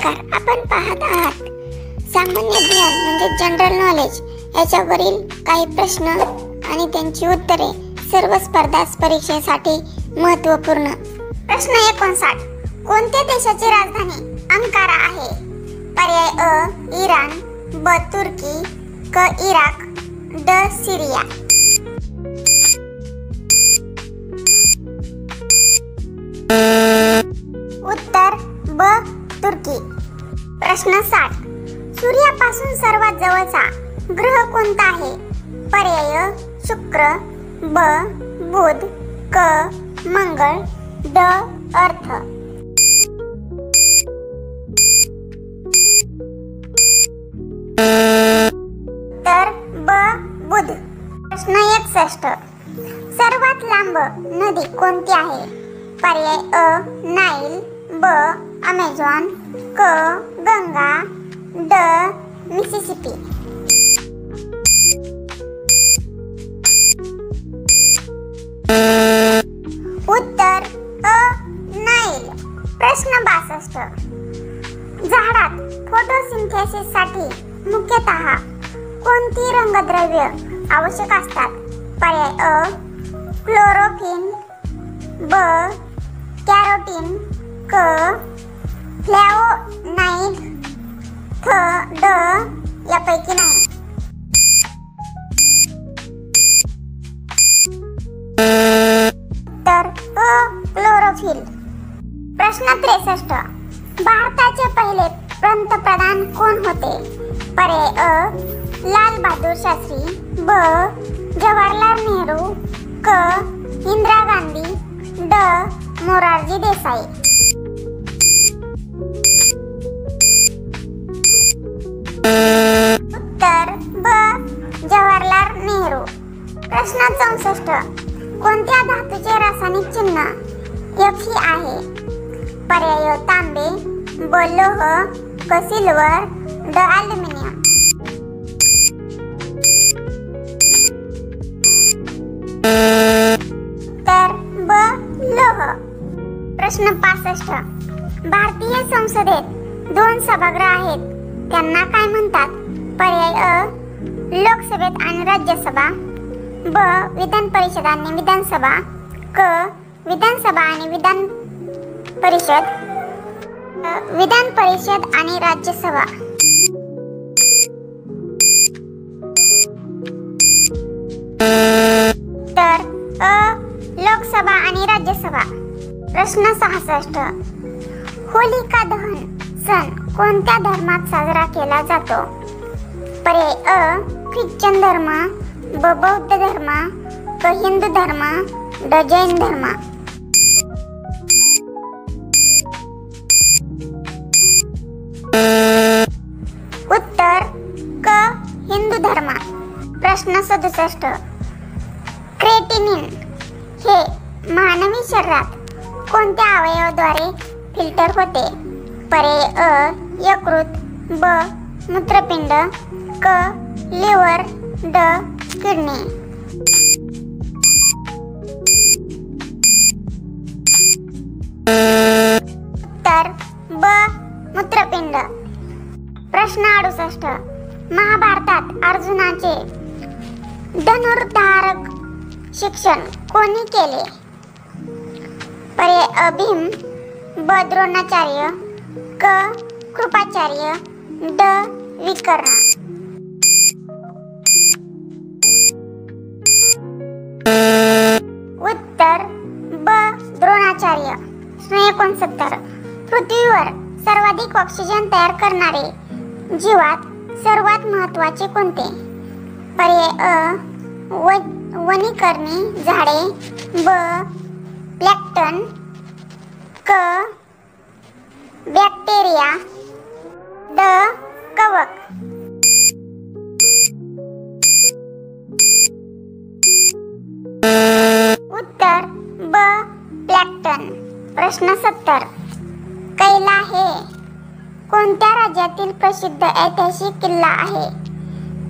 नमस्कार, आपण पाहत आहात सामान्य ज्ञान म्हणजे जनरल नॉलेज याच्यावरील काही प्रश्न आणि त्यांची उत्तरे सर्व स्पर्धा परीक्षेसाठी महत्त्वपूर्ण। प्रश्न 59, कोणत्या देशाची राजधानी अंकारा आहे? पर्याय अ इराण, ब तुर्की, क इराक, ड सीरिया। उत्तर ब तुर्की। प्रश्न 60, सूर्यापासून सर्वात जवळचा ग्रह कोणता आहे? पर्याय शुक्र, ब बुध, क मंगळ, ड अर्थ। तर ब बुध। प्रश्न 61, सर्वात लांब नदी कोणती आहे? पर्याय अ नाईल, ब अमेझॉन, क गंगा, ड मिसिसिपी। उत्तर अ नाईल। प्रश्न 62, झाडात फोटोसिंथेसिस साठी मुख्यतः कोणती रंगद्रव्य आवश्यक असतात? पर्याय अ क्लोरोफिल, ब कॅरोटीन, क फ्लॅवोनाइड, थ ड यापैकी नाही। तर अ क्लोरोफिल। प्रश्न 63, भारताचे पहिले पंतप्रधान कोण होते? पर्याय अ लाल बहादूर शास्त्री, ब जवाहरलाल नेहरू, क इंदिरा गांधी, ड मोरारजी देसाई। उत्तर ब जवाहरलाल नेहरू। प्रश्न 64, कोणत्या धातूचे रासायनिक चिन्ह Fe आहे? पर्याय तांबे, ब लोह, क सिल्वर, ड ॲल्युमिनियम। तर ब लोह। प्रश्न 65, भारतीय संसदेत 2 सभागृह आहेत, त्यांना काय म्हणतात? पर्याय अ लोकसभेत आणि राज्यसभा, ब विधान परिषद आणि विधानसभा, क विधानसभा आणि विधान परिषद आणि राज्यसभा। तर अ लोकसभा आणि राज्यसभा। प्रश्न 66, होलिका दहन सण कोणत्या धर्मात साजरा केला जातो? पर्याय अ ख्रिश्चन धर्म, ब बौद्ध धर्म, क हिंदू धर्म, ड जैन धर्म। उत्तर क हिंदू धर्म। प्रश्न 67, क्रेटिनिन हे मानवी शरीरात कोणत्या अवयवाद्वारे फिल्टर होते? पर्याय अ यकृत, ब मूत्रपिंड, क लिव्हर, ड किडनी। उत्तर ब मूत्रपिंड। प्रश्न 68, महाभारतात अर्जुनाचे धनुर्धारक शिक्षण कोणी केले? पर्याय अ भीम, ब द्रोणाचार्य, क कृपाचार्य, ड विकर्ण। उत्तर ब द्रोणाचार्य। 69, पृथ्वीवर सर्वाधिक ऑक्सिजन तयार करणारे जीवात सर्वात महत्त्वाचे कोणते? पर्याय अ वनीकरणी झाडे, ब प्लॅंक्टन, क बॅक्टेरिया, ड कवक। उत्तर ब प्लॅंक्टन। प्रश्न 70, कैला हे कोणत्या राज्यातील प्रसिद्ध ऐतिहासिक किल्ला आहे?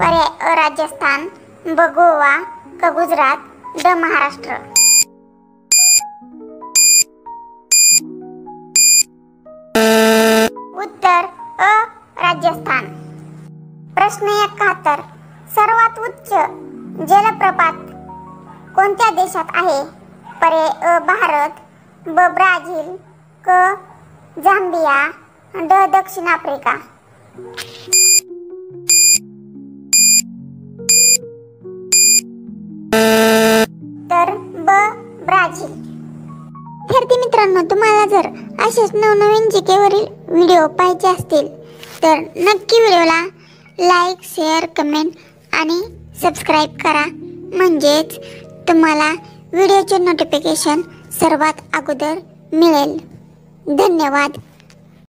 पर्याय अ राजस्थान, ब गोवा, क गुजरात, ड महाराष्ट्र। उत्तर अ राजस्थान. प्रश्न 71. सर्वात उच्च जलप्रपात कोणत्या देशात आहे? पर्याय अ भारत, ब ब्राझील, क झांबिया, ड दक्षिण आफ्रिका. तर ब ब्राझील. विद्यार्थी मित्रांनो, तुम्हाला जर असेच नवनवीन जीकेवरील व्हिडिओ पाहिजे असतील तर नक्की व्हिडिओला लाईक, शेअर, कमेंट आणि सबस्क्राईब करा. म्हणजेच तुम्हाला व्हिडिओचे नोटिफिकेशन सर्वात अगोदर मिळेल. धन्यवाद.